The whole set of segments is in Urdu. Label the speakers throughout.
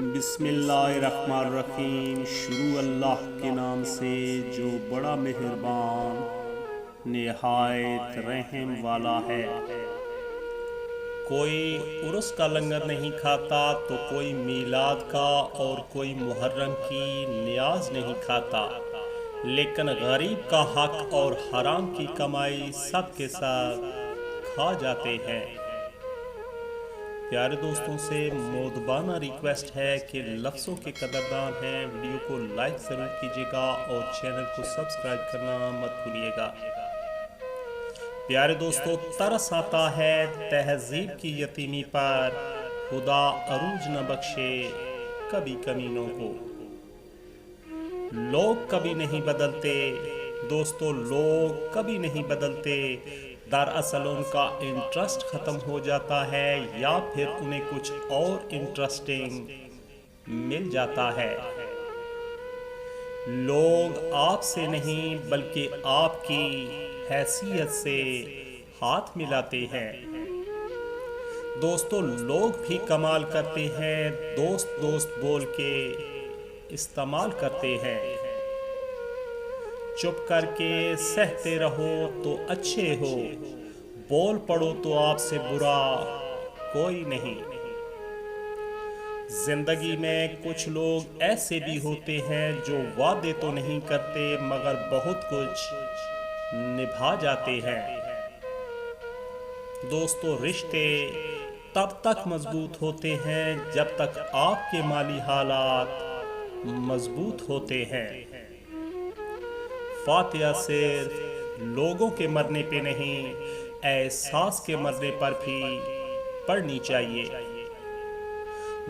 Speaker 1: بسم اللہ الرحمن الرحیم۔ شروع اللہ کے نام سے جو بڑا مہربان نہایت رحم والا ہے۔ کوئی عرس کا لنگر نہیں کھاتا تو کوئی میلاد کا اور کوئی محرم کی نیاز نہیں کھاتا، لیکن غریب کا حق اور حرام کی کمائی سب کے ساتھ کھا جاتے ہیں۔ پیارے دوستوں سے مودبانہ ریکویسٹ ہے کہ لفظوں کے قدردان ہیں، ویڈیو کو لائک ضرور کیجیے گا اور چینل کو سبسکرائب کرنا مت بھولیے گا۔ پیارے دوستوں، ترس آتا ہے تہذیب کی یتیمی پر، خدا عروج نہ بخشے کبھی کمینوں کو۔ لوگ کبھی نہیں بدلتے دوستو، لوگ کبھی نہیں بدلتے، دراصل ان کا انٹرسٹ ختم ہو جاتا ہے یا پھر انہیں کچھ اور انٹرسٹنگ مل جاتا ہے۔ لوگ آپ سے نہیں بلکہ آپ کی حیثیت سے ہاتھ ملاتے ہیں۔ دوستو، لوگ بھی کمال کرتے ہیں، دوست دوست بول کے استعمال کرتے ہیں۔ چپ کر کے سہتے رہو تو اچھے ہو، بول پڑو تو آپ سے برا کوئی نہیں۔ زندگی میں کچھ لوگ ایسے بھی ہوتے ہیں جو وعدے تو نہیں کرتے مگر بہت کچھ نبھا جاتے ہیں۔ دوستو، رشتے تب تک مضبوط ہوتے ہیں جب تک آپ کے مالی حالات مضبوط ہوتے ہیں۔ فاتحہ صرف لوگوں کے مرنے پہ نہیں، احساس کے مرنے پر بھی پڑھنی چاہیے۔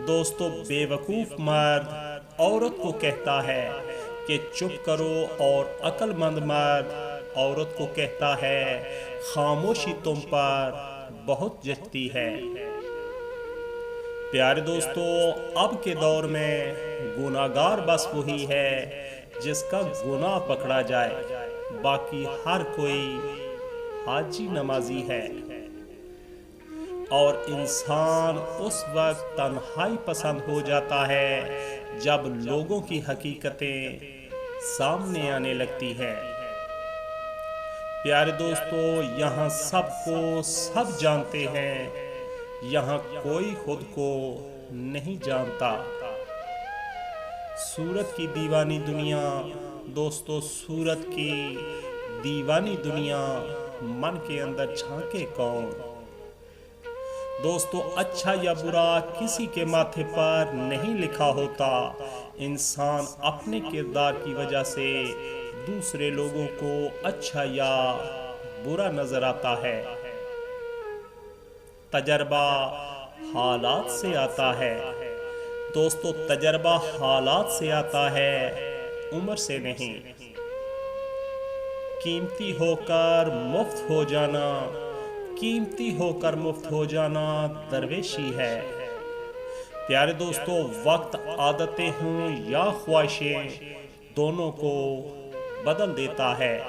Speaker 1: دوستو، بے وقوف مرد عورت کو کہتا ہے کہ چپ کرو اور عقل مند مرد عورت کو کہتا ہے خاموشی تم پر بہت جچتی ہے۔ پیارے دوستو، اب کے دور میں گناہگار بس وہی ہے جس کا گناہ پکڑا جائے، باقی ہر کوئی حاجی نمازی ہے۔ اور انسان اس وقت تنہائی پسند ہو جاتا ہے جب لوگوں کی حقیقتیں سامنے آنے لگتی ہیں۔ پیارے دوستو، یہاں سب کو سب جانتے ہیں، یہاں کوئی خود کو نہیں جانتا۔ صورت کی دیوانی دنیا دوستو، صورت کی دیوانی دنیا، من کے اندر جھانکے کون؟ دوستو، اچھا یا برا کسی کے ماتھے پر نہیں لکھا ہوتا، انسان اپنے کردار کی وجہ سے دوسرے لوگوں کو اچھا یا برا نظر آتا ہے۔ تجربہ حالات سے آتا ہے دوستو، تجربہ حالات سے آتا ہے، عمر سے نہیں۔ قیمتی ہو کر مفت ہو جانا، قیمتی ہو کر مفت ہو جانا درویشی ہے۔ پیارے دوستو، وقت عادتیں ہوں یا خواہشیں، دونوں کو بدل دیتا ہے۔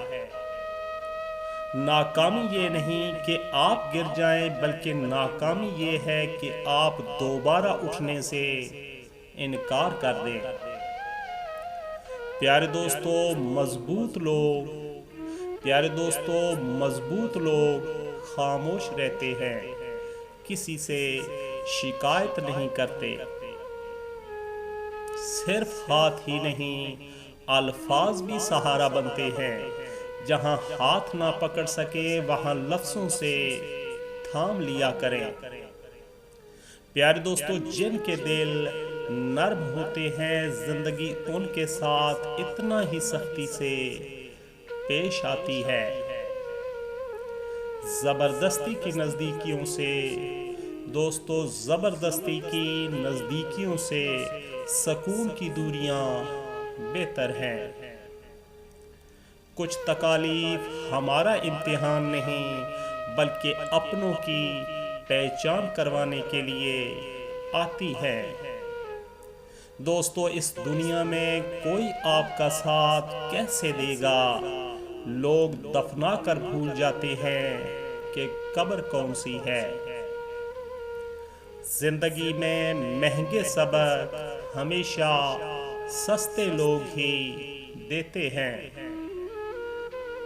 Speaker 1: ناکامی یہ نہیں کہ آپ گر جائیں بلکہ ناکامی یہ ہے کہ آپ دوبارہ اٹھنے سے انکار کر دیں۔ پیارے دوستو، مضبوط لوگ خاموش رہتے ہیں، کسی سے شکایت نہیں کرتے۔ صرف ہاتھ ہی نہیں، الفاظ بھی سہارا بنتے ہیں، جہاں ہاتھ نہ پکڑ سکے وہاں لفظوں سے تھام لیا کریں۔ پیارے دوستو، جن کے دل نرم ہوتے ہیں زندگی ان کے ساتھ اتنا ہی سختی سے پیش آتی ہے۔ زبردستی کی نزدیکیوں سے دوستو، زبردستی کی نزدیکیوں سے سکون کی دوریاں بہتر ہیں۔ کچھ تکالیف ہمارا امتحان نہیں بلکہ اپنوں کی پہچان کروانے کے لیے آتی ہے۔ دوستو، اس دنیا میں کوئی آپ کا ساتھ کیسے دے گا؟ لوگ دفنا کر بھول جاتے ہیں کہ قبر کون سی ہے۔ زندگی میں مہنگے سبق ہمیشہ سستے لوگ ہی دیتے ہیں۔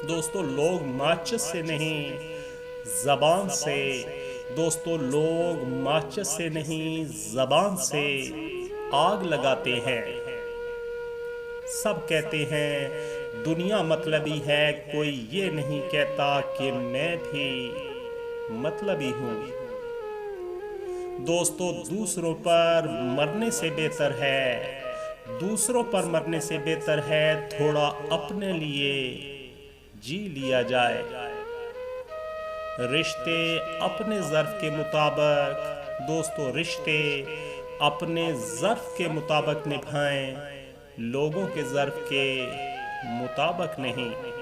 Speaker 1: دوستو لوگ ماچس سے نہیں زبان سے، دوستو لوگ ماچس سے نہیں زبان سے آگ لگاتے ہیں۔ سب کہتے ہیں دنیا مطلبی ہے، کوئی یہ نہیں کہتا کہ میں بھی مطلبی ہوں۔ دوستو دوسروں پر مرنے سے بہتر ہے، دوسروں پر مرنے سے بہتر ہے تھوڑا اپنے لیے جی لیا جائے۔ رشتے اپنے ظرف کے مطابق، دوستو رشتے اپنے ظرف کے مطابق نبھائیں، لوگوں کے ظرف کے مطابق نہیں۔